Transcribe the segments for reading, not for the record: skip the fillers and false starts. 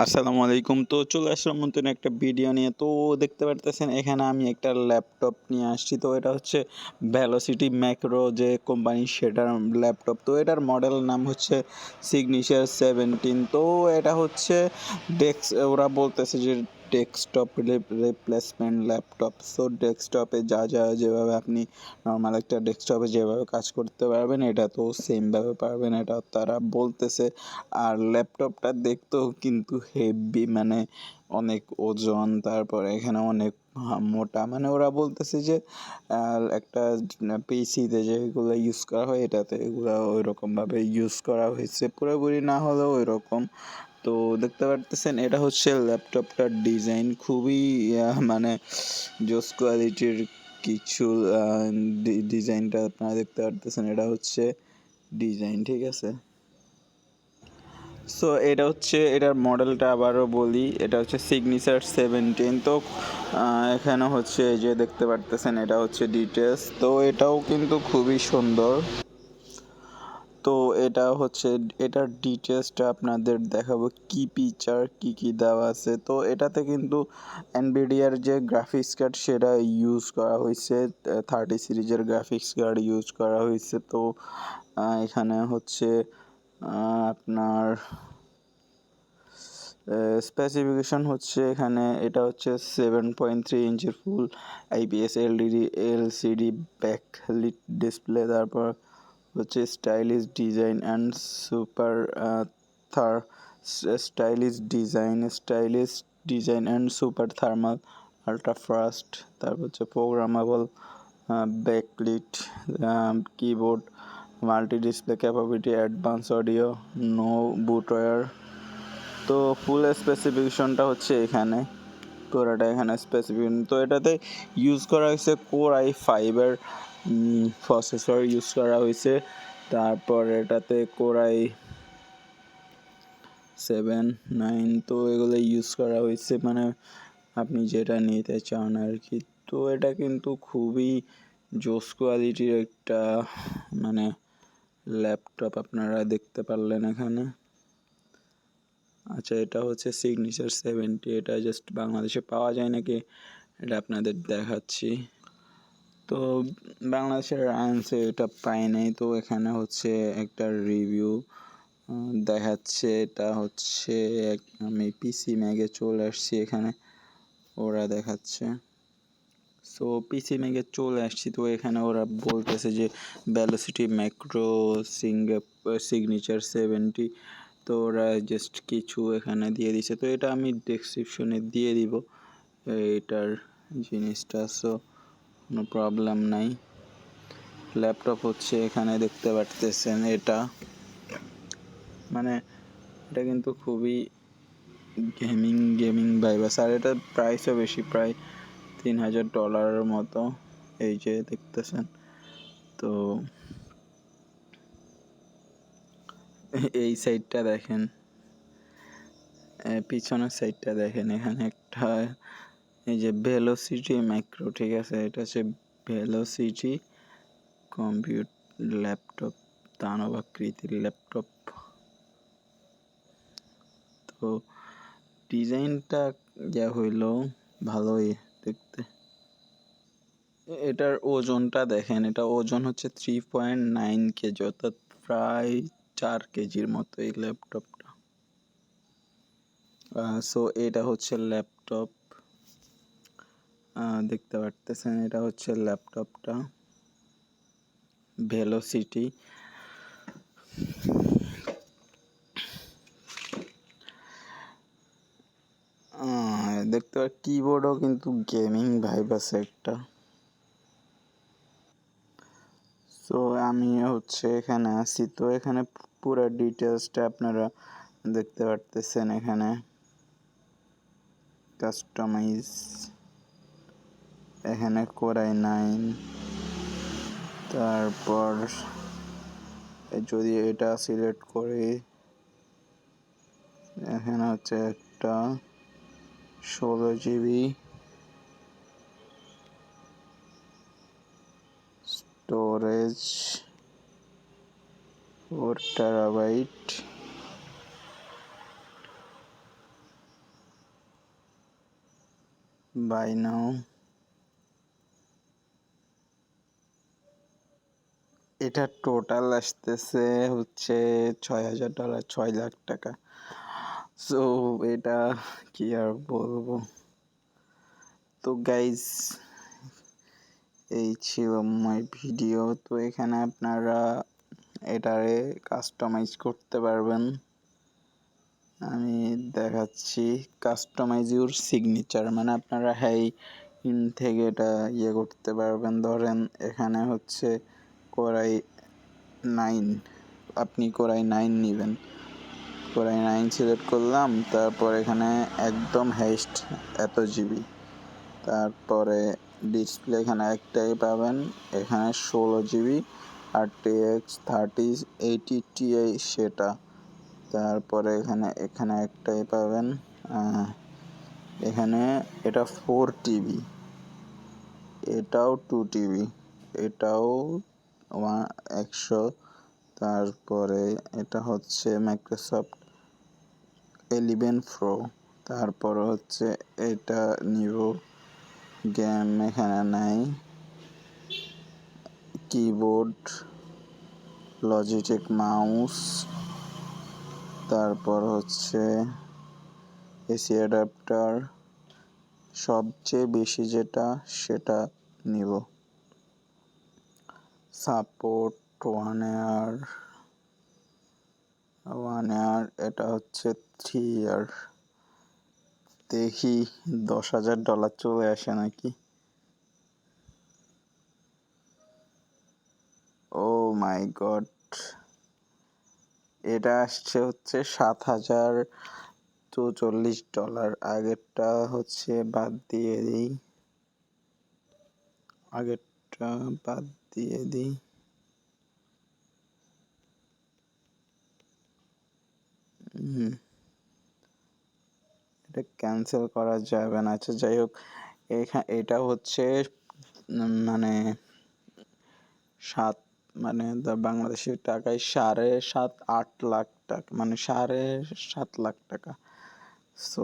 আসসালামু আলাইকুম। তো চলে আসলাম নতুন একটা ভিডিও নিয়ে। তো দেখতে পারতেছেন এখানে আমি একটা ল্যাপটপ নিয়ে আসছি। তো এটা হচ্ছে ভেলোসিটি ম্যাক্রো যে কোম্পানি সেটার ল্যাপটপ। তো এটার মডেল নাম হচ্ছে সিগনেচার 17। তো এটা হচ্ছে ওরা বলতেছে যে ডেস্কটপ রিপ্লেসমেন্ট ল্যাপটপ। সো ডেস্কটপে যা যেভাবে আপনি নর্মাল একটা ডেস্কটপে যেভাবে কাজ করতে পারবেন এটা তো সেমভাবে পারবেন, এটা তারা বলতেছে। আর ল্যাপটপটা দেখতেও কিন্তু হেভি, মানে অনেক ওজন, তারপরে এখানে অনেক মোটা, মানে ওরা বলতেছে যে একটা পিসিতে যেগুলো ইউজ করা হয় এটাতে এগুলো ওই রকমভাবে ইউজ করা হয়েছে, পুরোপুরি না হলেও ওই রকম। তো দেখতে পারতেছেন এটা হচ্ছে ল্যাপটপটার ডিজাইন খুবই মানে জোস কোয়ালিটির কিছু ডিজাইনটা আপনারা দেখতে পারতেছেন, এটা হচ্ছে ডিজাইন, ঠিক আছে। সো এটা হচ্ছে এটার মডেলটা আবারও বলি, এটা হচ্ছে সিগনেচার 17। তো এখানে হচ্ছে এই যে দেখতে পারতেছেন এটা হচ্ছে ডিটেলস। তো এটাও কিন্তু খুবই সুন্দর। তো এটা হচ্ছে এটার ডিটেলসটা আপনাদের দেখাবো, কি ফিচার কি দেওয়া আছে। তো এটাতে কিন্তু এনভিডিয়ার যে গ্রাফিক্স কার্ড সেটা ইউজ করা হয়েছে, 30 সিরিজের গ্রাফিক্স কার্ড ইউজ করা হয়েছে। তো এখানে হচ্ছে আপনার স্পেসিফিকেশন হচ্ছে এখানে এটা হচ্ছে 7.3 ইঞ্চির full IPS LCD backlit display, তারপর হচ্ছে stylish design and super ther stylish design and super thermal ultra fast, তারপর হচ্ছে programmable backlit keyboard, multi display capability, advance audio, no bloatware. তো ফুল স্পেসিফিকেশনটা হচ্ছে এখানে, পুরোটা এখানে স্পেসিফিকেশন। তো এটাতে ইউজ করা হয়েছে কোর i5-এর প্রসেসর ইউজ করা হয়েছে, তারপর এটাতে কোর i7-9 তো এগুলো ইউজ করা হয়েছে, মানে আপনি যেটা নিতে চান আর কি। তো এটা কিন্তু খুবই জোস কোয়ালিটির একটা মানে ল্যাপটপ আপনারা দেখতে পারলেন এখানে। আচ্ছা, এটা হচ্ছে সিগনেচার 70, এটা জাস্ট বাংলাদেশে পাওয়া যায় নাকি এটা আপনাদের দেখাচ্ছি। তো বাংলাদেশের আনছে এটা পাই নাই। তো এখানে হচ্ছে একটা রিভিউ দেখাচ্ছে, এটা হচ্ছে আমি পিসি ম্যাগে চলে আসছি, এখানে ওরা দেখাচ্ছে। সো পিসি ম্যাগে চলে আসছি, তো এখানে ওরা বলতেছে যে ভেলোসিটি ম্যাক্রো সিগনেচার 70। তো ওরা জাস্ট কিছু এখানে দিয়ে দিছে, তো এটা আমি ডেসক্রিপশনে দিয়ে দিব এটার জিনিসটা। সো কোনো প্রবলেম নাই। ল্যাপটপ হচ্ছে এখানে দেখতে পারতেছেন, এটা মানে এটা কিন্তু খুবই গেমিং ভাইবাস, আর এটার প্রাইসও বেশি, প্রায় $3000 মতো, এই যে দেখতেছেন। তো এই সাইডটা দেখেন, পিছনের সাইডটা দেখেন, এখানে একটা এই যে ভেলোসিটি ম্যাক্রো, ঠিক আছে, এটা হচ্ছে ভেলোসিটি ল্যাপটপ, দানব আকৃতির ল্যাপটপ। তো ডিজাইনটা যা হইলো ভালোই দেখতে। এটার ওজনটা দেখেন, এটা ওজন হচ্ছে 3.9 কেজি, অর্থাৎ প্রায় 4 কেজির মতো এই ল্যাপটপটা। সো এটা হচ্ছে ল্যাপটপ, দেখতে পারতেছেন, এটা হচ্ছে ল্যাপটপটা ভেলোসিটি। দেখতে পার কিবোর্ডও কিন্তু গেমিং ভাইব আছে একটা। সো আমি হচ্ছে এখানে আছি, তো এখানে পুরো ডিটেলসটা আপনারা দেখতে পারতেছেন, এখানে কাস্টমাইজ, এখানে কোর i9, তারপর যদি এটা সিলেক্ট করি এখানে হচ্ছে একটা 16 GB স্টোরেজ, 4 TB, বাই নাও। এটা টোটাল আসতেছে হচ্ছে $6,000, 6 লাখ টাকা। সো এটা কি আর বলবো। তো গাইজ, এই ছিল মাই ভিডিও। তো এখানে আপনারা এটারে কাস্টমাইজ করতে পারবেন। আমি দেখাচ্ছি, কাস্টমাইজ ইউর সিগনেচার, মানে আপনারা ইন থেকে এটা করতে পারবেন। ধরেন এখানে হচ্ছে কোরাই 9, আপনি কোরাই 9 নেবেন। কোরাই 9 সিলেক্ট করলাম, তারপর এখানে একদম হাইস্ট এত জিবি, তারপরে ডিসপ্লে এখানে একটাই পাবেন, এখানে 16 জিবি, RTX 3080 Ti সেটা। তারপরে এখানে একটাই পাবেন, এখানে এটা 4 TB, এটাও 2 TB, এটাও 100। তারপরে এটা হচ্ছে মাইক্রোসফট 11 Pro। তারপর হচ্ছে এটা নিব, গেম এখানে নাই, কিবোর্ড লজিটেক মাউস, তারপর হচ্ছে এসি অ্যাডাপ্টার, সবচেয়ে বেশি যেটা সেটা নিব। সাপোর্ট 1 ইয়ার, এটা হচ্ছে 3 ইয়ার। দেখি $10,000 চলে আসে নাকি। ও মাই গড, এটা আসছে হচ্ছে $7,044। আগেরটা হচ্ছে বাদ দিয়ে দিই, আগেরটা বাদ দিয়ে দিই। এটা ক্যান্সেল করা যাবে না। আচ্ছা যাই হোক, এটা হচ্ছে মানে 7, মানে বাংলাদেশের টাকায় 7.5-8 লাখ টাকা, মানে 7.5 লাখ টাকা। সো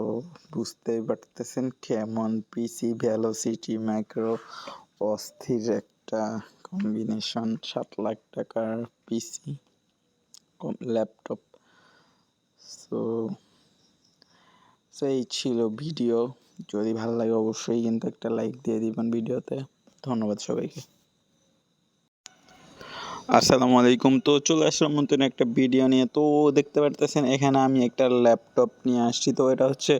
বুঝতেই পারতেছেন কেমন পিসি, ভেলোসিটি ম্যাক্রো, অস্থির একটা কম্বিনেশন। 7 লাখ টাকার পিসি ল্যাপটপ। সো এই ছিল ভিডিও। যদি ভালো লাগে অবশ্যই কিন্তু একটা লাইক দিয়ে দিবেন ভিডিওতে। ধন্যবাদ সবাইকে। আসসালামু আলাইকুম। তো চলে আসলাম নতুন একটা ভিডিও নিয়ে। তো দেখতে পারতেছেন এখানে আমি একটা ল্যাপটপ নিয়ে আসছি। তো এটা হচ্ছে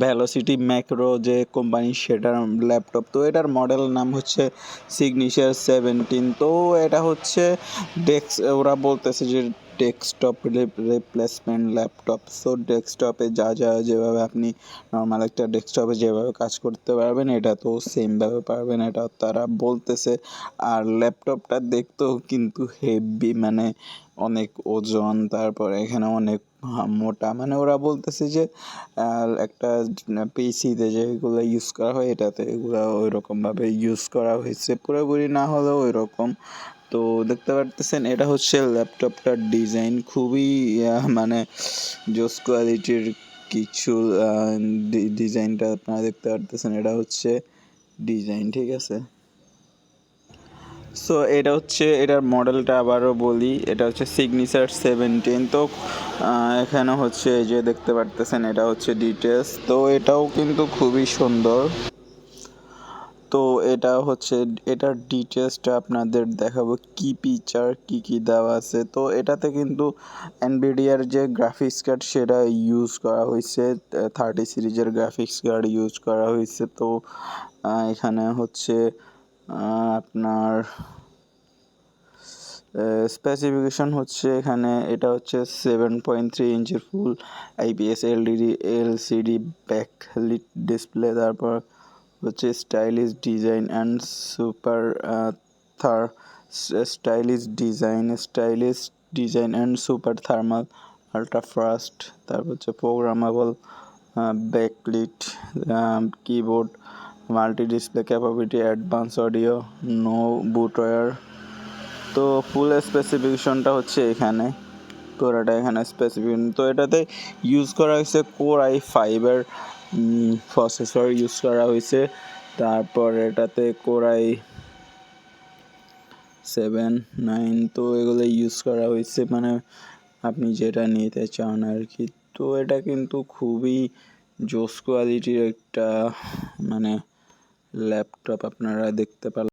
ভেলোসিটি ম্যাক্রো যে কোম্পানি সেটার ল্যাপটপ। তো এটার মডেল নাম হচ্ছে সিগনেচার 17। তো এটা হচ্ছে ওরা বলতেছে যে ডেস্কটপ রিপ্লেসমেন্ট ল্যাপটপ। সো ডেস্কটপে যেভাবে আপনি নর্মাল একটা ডেস্কটপে যেভাবে কাজ করতে পারবেন, এটা তো সেমভাবে পারবেন, এটা তারা বলতেছে। আর ল্যাপটপটা দেখতেও কিন্তু হেভি, মানে অনেক ওজন, তারপরে এখানে অনেক মোটা। মানে ওরা বলতেছে যে একটা পিসিতে যেগুলো ইউজ করা হয় এটাতে এগুলো ওই রকমভাবে ইউজ করা হয়েছে, পুরোপুরি না হলেও ওই রকম। তো দেখতে পারতেছেন এটা হচ্ছে ল্যাপটপটার ডিজাইন, খুবই মানে জোস কোয়ালিটির কিছু ডিজাইনটা আপনারা দেখতে পারতেছেন। এটা হচ্ছে ডিজাইন, ঠিক আছে। সো এটা হচ্ছে, এটার মডেলটা আবারও বলি, এটা হচ্ছে সিগনেচার 17। তো এখানে হচ্ছে এই যে দেখতে পারতেছেন এটা হচ্ছে ডিটেলস। তো এটাও কিন্তু খুবই সুন্দর। তো এটা হচ্ছে, এটার ডিটেলসটা আপনাদের দেখাবো, কি ফিচার কী দেওয়া আছে। তো এটাতে কিন্তু এনভিডিয়ার যে গ্রাফিক্স কার্ড সেটা ইউজ করা হয়েছে, 30 সিরিজের গ্রাফিক্স কার্ড ইউজ করা হয়েছে। তো এখানে হচ্ছে আপনার স্পেসিফিকেশন হচ্ছে, এখানে এটা হচ্ছে 7.3 ইঞ্চির full IPS LCD backlit display. তারপর হচ্ছে stylish design and super and super thermal ultra fast. তারপর হচ্ছে programmable backlit keyboard, multi display capability, advance audio, no bloatware. তো ফুল স্পেসিফিকেশনটা হচ্ছে এখানে, পুরোটা এখানে স্পেসিফিকেশন। তো এটাতে ইউজ করা হয়েছে Core i5-এর প্রসেসর ইউজ করা হয়েছে। তারপর এটাতে কোরাই 7-9 তো এগুলো ইউজ করা হয়েছে, মানে আপনি যেটা নিতে চান আর কি। তো এটা কিন্তু খুবই জোস কোয়ালিটির একটা মানে ল্যাপটপ আপনারা দেখতে পারলেন।